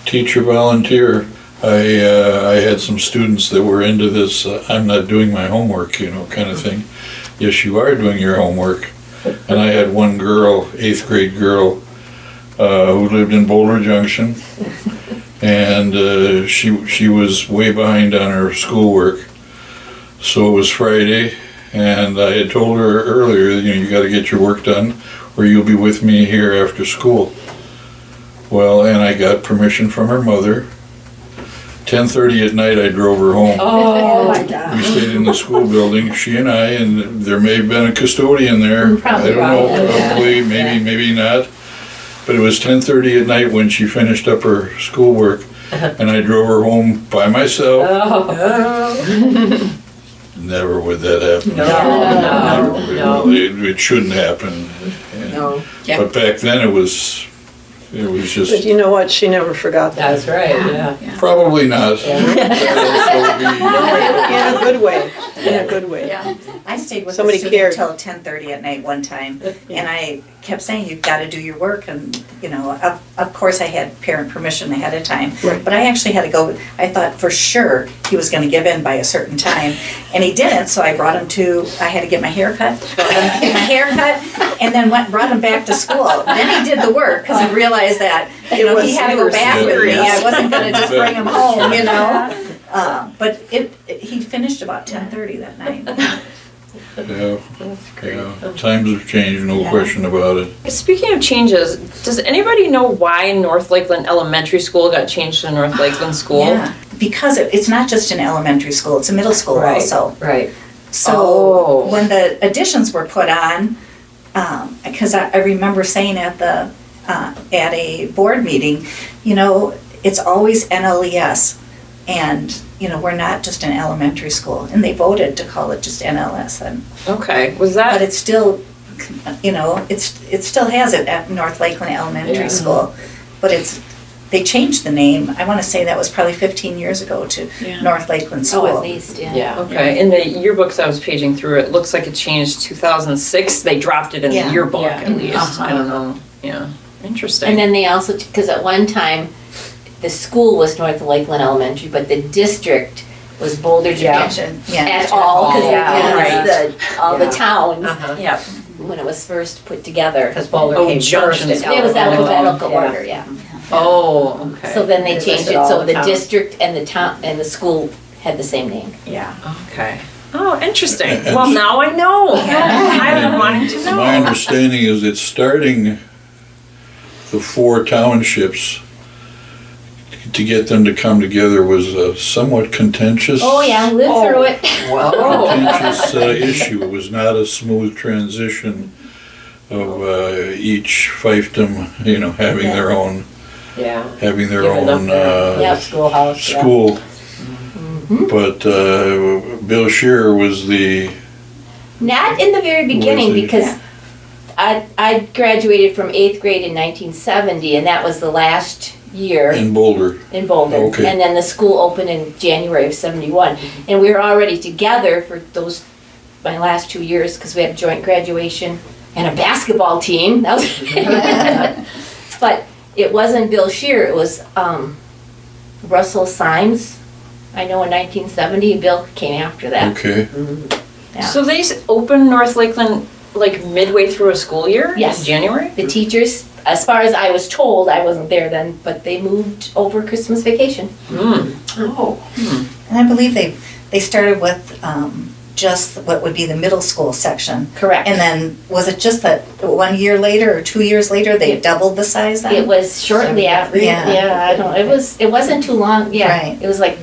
teacher volunteer. I had some students that were into this, I'm not doing my homework, kind of thing. Yes, you are doing your homework. And I had one girl, 8th grade girl, who lived in Boulder Junction, and she was way behind on her schoolwork. So it was Friday, and I had told her earlier, you got to get your work done, or you'll be with me here after school. Well, and I got permission from her mother. 10:30 at night, I drove her home. Oh my God. We stayed in the school building, she and I, and there may have been a custodian there. Probably I don't know, right, yeah. probably, maybe not. But it was 10:30 at night when she finished up her schoolwork, and I drove her home by myself. Never would that happen. No. It shouldn't happen. No. Yeah. But back then it was It was But just, you know what? She never forgot that. That's right, yeah. probably not. That'd In a good way. In a good way. Yeah, I stayed with Somebody the student cared. till 10:30 at night one time, and I kept saying, you've got to do your work, and, of course I had parent permission ahead of time, Right. but I actually had to go, I thought for sure he was gonna give in by a certain time, and he didn't, so I brought him I had to get my hair cut, and then brought him back to school. Then he did the work, because I realized that, he had to go back with me, I wasn't gonna just bring him home, But he finished about 10:30 that night. Yeah, yeah. Times have changed, no question about it. Speaking of changes, does anybody know why North Lakeland Elementary School got changed to North Lakeland School? Yeah, because it's not just an elementary school, it's a middle school also. Right. So when the additions were put on, because I remember saying at a board meeting, it's always NLES. And, we're not just an elementary school. And they voted to call it just NLS then. Okay, was that? But it's still, it still has it at North Lakeland Elementary School. But they changed the name. I want to say that was probably 15 years ago to North Lakeland School. Oh, at least, yeah. Yeah. Okay, in the yearbooks I was paging through, it looks like it changed 2006. They dropped it in the yearbook Yeah. at least. I don't know. Yeah, interesting. And then they also, because at one time, the school was North Lakeland Elementary, but the district was Boulder Junction Yeah. at all, because Yeah. the towns, Uh-huh. Yeah. when it was first put together. Because Boulder Oh, came first. Junctions. and It was alphabetical Yeah. order, yeah. Oh, okay. So then they It changed listed it, all so the the towns. district and the town, and the school had the same name. Yeah. Okay. Oh, interesting. Well, now I know. I've been wanting to know. My understanding is that starting the 4 townships, to get them to come together was a somewhat contentious. Oh, yeah, lived through it. Whoa. Contentious issue. It was not a smooth transition of each fiefdom, having their own, Yeah. having their Giving up own their Yep. schoolhouse. yeah. school. But Bill Shearer was the, Not in the very beginning, the- because I graduated from 8th grade in 1970, and that was the last year in Boulder. in Boulder. Okay. And then the school opened in January of 71. And we were already together for my last 2 years, because we had a joint graduation and a basketball team. That was But it wasn't Bill Shearer, it was Russell Symes. I know in 1970, Bill came after that. Okay. Yeah. So they opened North Lakeland like midway through a school year? Yes. January? The teachers, as far as I was told, I wasn't there then, but they moved over Christmas vacation. Hmm. Oh. And I believe they started with just what would be the middle school section. Correct. And then, was it just that 1 year later or 2 years later, they doubled the size then? It was shortly after, Yeah. I don't, it wasn't too long, yeah. Right. It was like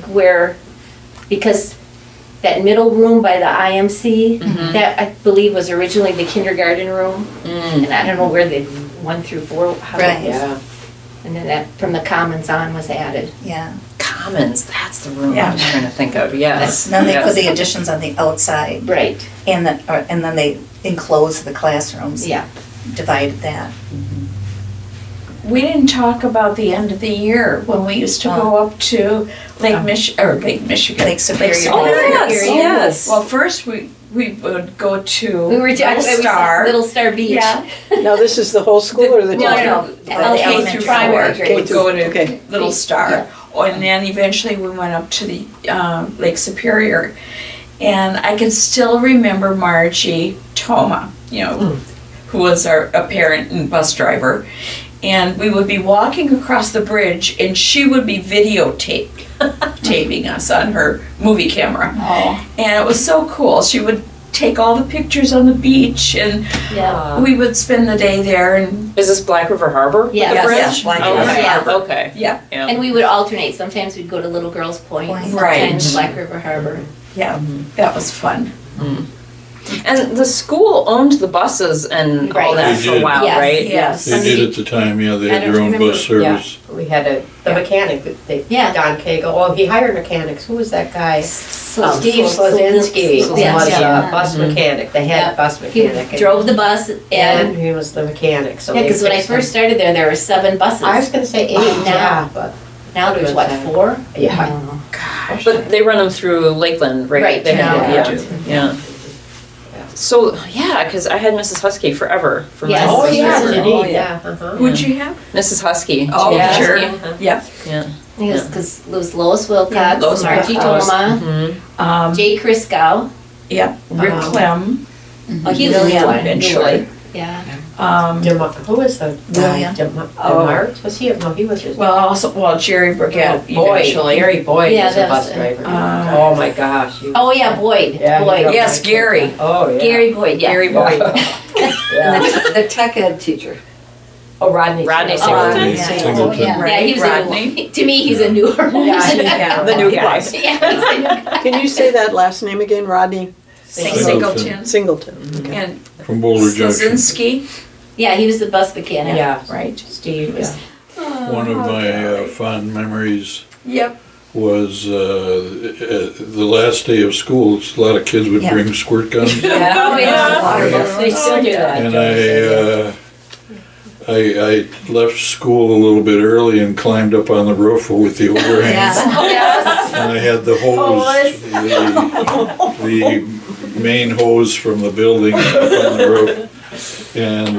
because that middle room by the IMC, that I believe was originally the kindergarten room. Mm. And I don't know where the 1 through 4, how Right. it was. Yeah. And then that, from the commons on was added. Yeah. Commons, that's the room Yeah. I was trying to think of, yes. And then they Yes. put the additions on the outside, Right, and then they enclosed the classrooms. yeah. Divided that. We didn't talk about the end of the year when we used to go up to Lake Michigan. Lake Superior. Oh, yes, Superior. yes. Well, first we would go to We were Little Star. Little Star Beach. Yeah. Now, this is the whole school or the No, teacher? no, The elementary, elementary primary school. grade. Would go to Okay. Little Star. And then eventually we went up to the Lake Superior. And I can still remember Margie Toma, who was a parent and bus driver. And we would be walking across the bridge and she would be taping us on her movie camera. Oh. And it was so cool. She would take all the pictures on the beach and Yeah. we would spend the day there and Is this Black River Harbor? Yes. The bridge? Yes, Black River Okay. Harbor. Okay. yeah. Yeah. And we would alternate. Sometimes we'd go to Little Girls Point, Point. sometimes Right. Black River Harbor. Yeah, that was fun. And the school owned the buses and all Right. that They for a did. while, Yes, right? yes. They did at the time, yeah, they I had don't their own remember. bus service. We had the mechanic, Yeah. Don Cagle, well, he hired mechanics, who was that guy? So Steve Slazinski was Yes, yeah. a bus mechanic, the head Yeah. bus He mechanic. and- drove the bus And and, he was the mechanic, so. yeah, they because when I fixed first them. started there were 7 buses. I was gonna say 8, Oh, yeah, but, Now there's what, 4? yeah. But they run them through Lakeland, right? Right, They have- yeah. yeah. So, yeah, because I had Mrs. Husky forever for my Yes. Oh, sister. yeah, Oh, did yeah. he? Yeah, uh-huh. Who'd you have? Mrs. Husky. Oh, Yeah. sure. Yeah. Yep. Yeah. Yes, because it was Lois Wilcox, Lois Margie Wilcox. Toma, Mhm. Jay Christgau. Yep. Rick Clem. Oh, he was William one. eventually. Yeah. Who was the? William. DeMart, was he, no, he was just. Well, Jerry Burkett Boyd, eventually. Gary Boyd Yeah, was a that bus was- driver. Uh, Oh my gosh. Oh, yeah, Boyd. Yeah, Boyd. Yes, Gary. Oh, yeah. Gary Boyd, yeah. Gary Boyd. Yeah. The tech ed teacher. Oh, Rodney. Rodney Singleton. Singleton. Oh, yeah. Yeah, he was a Rodney. new, to me, he's a newer person. Yeah, The new guy. Yeah, he's a new guy. Can you say that last name again, Rodney Singleton. Singleton? Okay. And From Boulder Junction. Slazinski. Yeah, he was the bus mechanic. Yeah, Right. Steve, yeah. One of my fond memories Yep. was the last day of school. A lot of kids would Yeah. bring squirt guns. Oh, yeah. They still do that. And I left school a little bit early and climbed up on the roof with the overhangs. Yes. And I had the hose, the main hose from the building up on the roof. And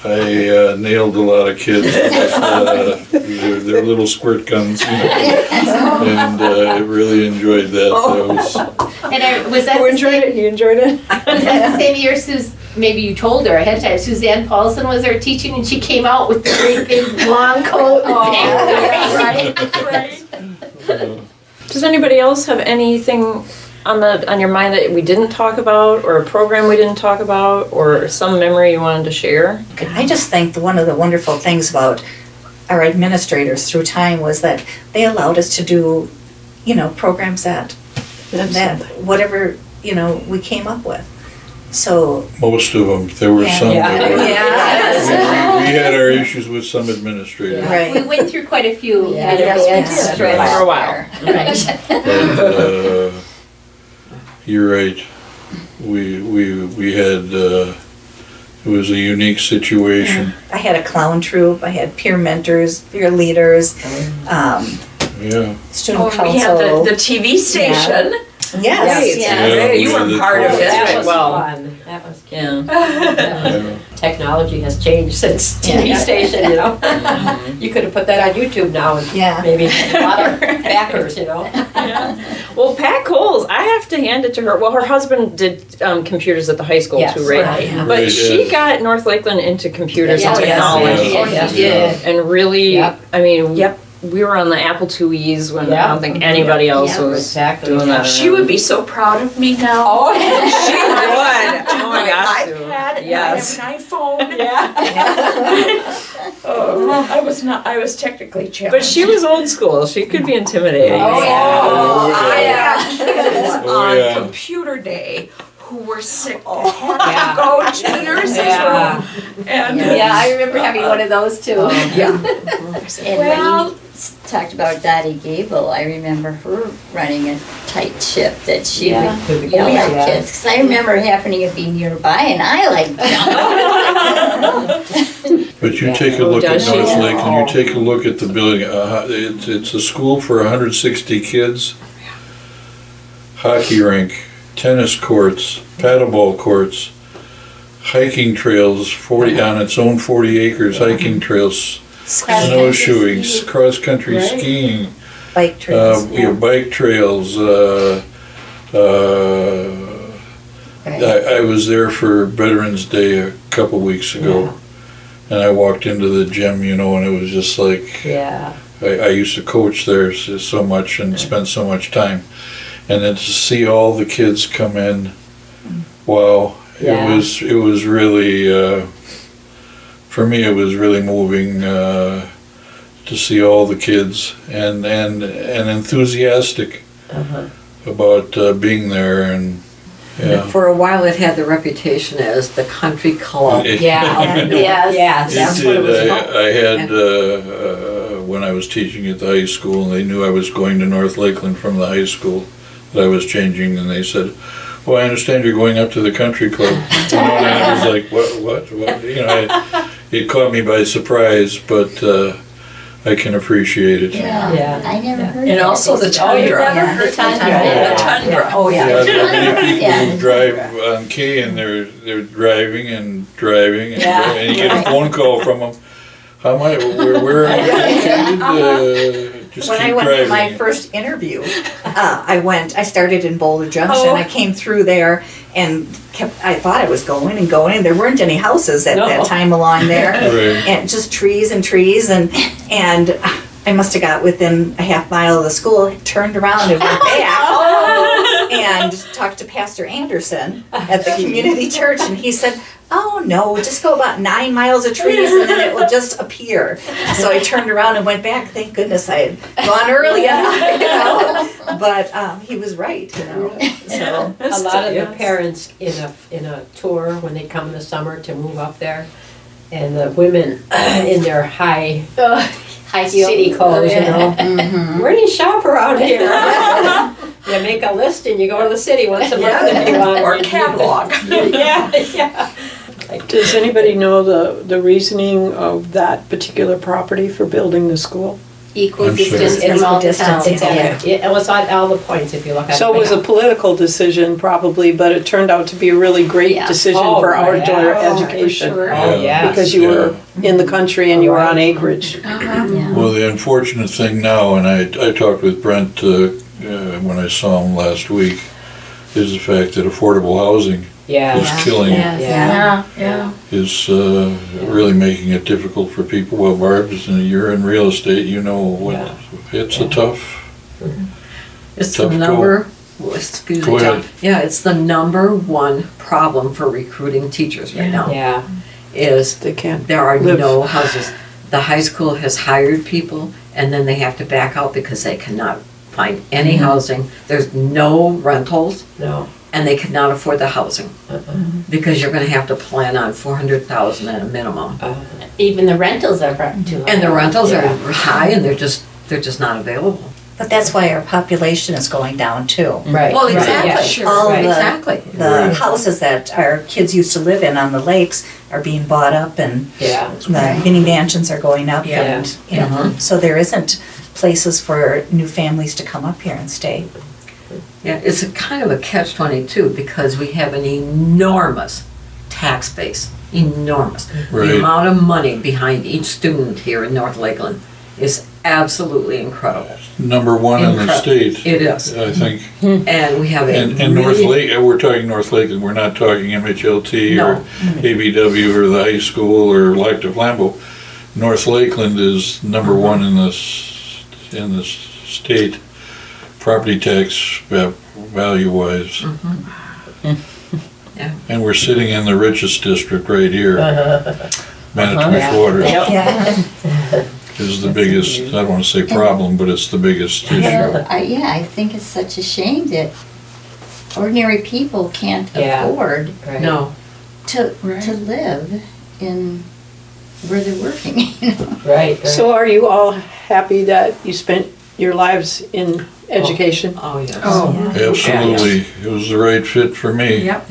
I nailed a lot of kids with their little squirt guns. And I really enjoyed that. Was that the same, You enjoyed it? was that the same year maybe you told her ahead of time, Suzanne Paulson was there teaching and she came out with the great big long coat and Does anybody else have anything on your mind that we didn't talk about, or a program we didn't talk about, or some memory you wanted to share? I just think one of the wonderful things about our administrators through time was that they allowed us to do, programs that whatever, we came up with. So, Most of them. There were Yeah. some that were. yeah, We had our issues with some administrators. we right. went through quite a few. Yeah. Yes, For a while. Right. But, you're right. We had, it was a unique situation. I had a clown troupe, I had peer mentors, peer leaders, Yeah. student Oh, council. we had the TV station. Yes. Yeah. You were part of it. That was Well. fun. That was cute. Yeah. Yeah. Technology has changed since TV Yeah. station, You could have put that on YouTube now and Yeah. maybe a lot of backers, Well, Pat Coles, I have to hand it to her. Well, her husband did computers at the high school Yes, too, right? right. But Right, she yeah. got North Lakeland into computers Yes, and yes, technology. yes, yes, she did. And really, Yep. I mean, Yep. we were on the Apple IIe's when I Yep. don't think anybody else Yeah. was Exactly. doing that. She would be so proud of me now. Oh, She would. Oh my gosh, Sue. iPad, Yes. I have an iPhone. yeah. Oh, I was technically challenged. But she was old school. She could be intimidating. Oh, yeah. Oh, I yeah. had kids Oh, on yeah. computer day who were sick and had to go to the nurse's Yeah. room. And Yeah, I remember having one of those too. yeah. And when you talked about Dottie Gable, I remember her running a tight ship that she Yeah. would yell at kids. Because I remember happening to be nearby and I jumped. But you take a Oh, look at does she? North Lakeland, you take a look at the building, it's a school for 160 kids. Hockey rink, tennis courts, paddleball courts, hiking trails, 40, on its own 40 acres, hiking trails, snowshoeing, cross-country Right. skiing, Bike trails. bike trails, I was there for Veterans Day a couple weeks ago. And I walked into the gym, and it was just like, Yeah. I used to coach there so much and spend so much time. And then to see all the kids come in, wow, Yeah. it was really, for me, it was really moving to see all the kids and enthusiastic about being there. And Yeah. For a while, it had the reputation as the country club. Yeah, yes. It did. I had, when I was teaching at the high school, and they knew I was going to North Lakeland from the high school, that I was changing, and they said, well, I understand you're going up to the country club. You know, and I was like, what? You know, it caught me by surprise, but I can appreciate it. Yeah. I never heard And that also the before. tundra. The tundra. The tundra. Oh, Yeah, yeah. there are many people Yeah. who drive on Kay and they're driving and driving and, Yeah. and you get a phone call from them. How am I? Where am I located? Just When keep I went driving. for my first interview, I started in Boulder Junction. Oh. I came through there and I thought I was going and going, and there weren't any houses at that time along there. Right. And just trees and trees, and I must have got within a half mile of the school, turned around and went back and talked to Pastor Anderson at the community church, and he said, oh no, just go about 9 miles of trees and then it will just appear. So I turned around and went back. Thank goodness I had gone early enough, you know. But he was right, you know. So A lot of the parents in a tour, when they come in the summer to move up there, and the women in their high city clothes, you know, where do you shop around here? You make a list and you go to the city once a month if you want. Or catalog. Yeah. Does anybody know the reasoning of that particular property for building the school? Equidistant I'm from all the Equidistant, towns. It was on all the points if you look at it. So it was a political decision probably, but it turned out to be a really great Yes. decision Oh, for right. outdoor Oh, for education. sure. Oh, yeah. Because you were in the country and you were on acreage. Yeah. Well, the unfortunate thing now, and I talked with Brent when I saw him last week, is the fact that affordable housing Yeah. is killing it. Yeah. Is really making it difficult for people. Well, Barb, you're in real estate, you know what, it's a tough, It's Tough the go. number, excuse Go me, John. ahead. Yeah, it's the number one problem for recruiting teachers right now. Yeah. Is They can't there are live. no houses. The high school has hired people and then they have to back out because they cannot find any housing. There's no rentals No. and they cannot afford the housing. Because you're gonna have to plan on 400,000 at a minimum. Even the rentals are too high. And the rentals are high and they're just not available. but that's why our population is going down too. Right. Well, right, exactly. yeah, sure. All right. the- Exactly. The houses that our kids used to live in on the lakes are being bought up, and Yeah. the mini mansions are going up, Yeah. and you know, so there isn't places for new families to come up here and stay. Yeah, it's a kind of a catch-22 because we have an enormous tax base, enormous. Right. The amount of money behind each student here in North Lakeland is absolutely incredible. number one in the Incredible. state, It is. I think. And we have a And North really- Lake, we're talking North Lakeland, we're not talking MHLT or No. ABW or the high school or Elective Lambeau. North Lakeland is number one in the state, property tax value-wise. Yeah. And we're sitting in the richest district right here. Manitowish Water Yeah. is the biggest, I don't want to say problem, but it's the biggest issue. Well, I think it's such a shame that ordinary people can't Yeah. afford Right. No, to live in where they're working, you know. Right. So are you all happy that you spent your lives in education? oh yes. Absolutely, it was the right fit for me. Yep.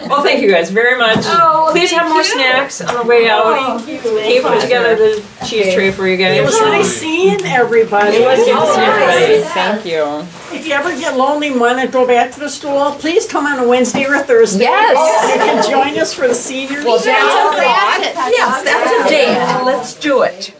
Well, thank you guys very much. Please have more snacks on the way out. Kate put together the cheese tray for you guys. It was nice seeing everybody. It was good to see everybody. Thank you. If you ever get lonely and want to go back to the stool, please come on a Wednesday or a Thursday. Yes. You can join us for the senior. Yes, that's a date. Let's do it.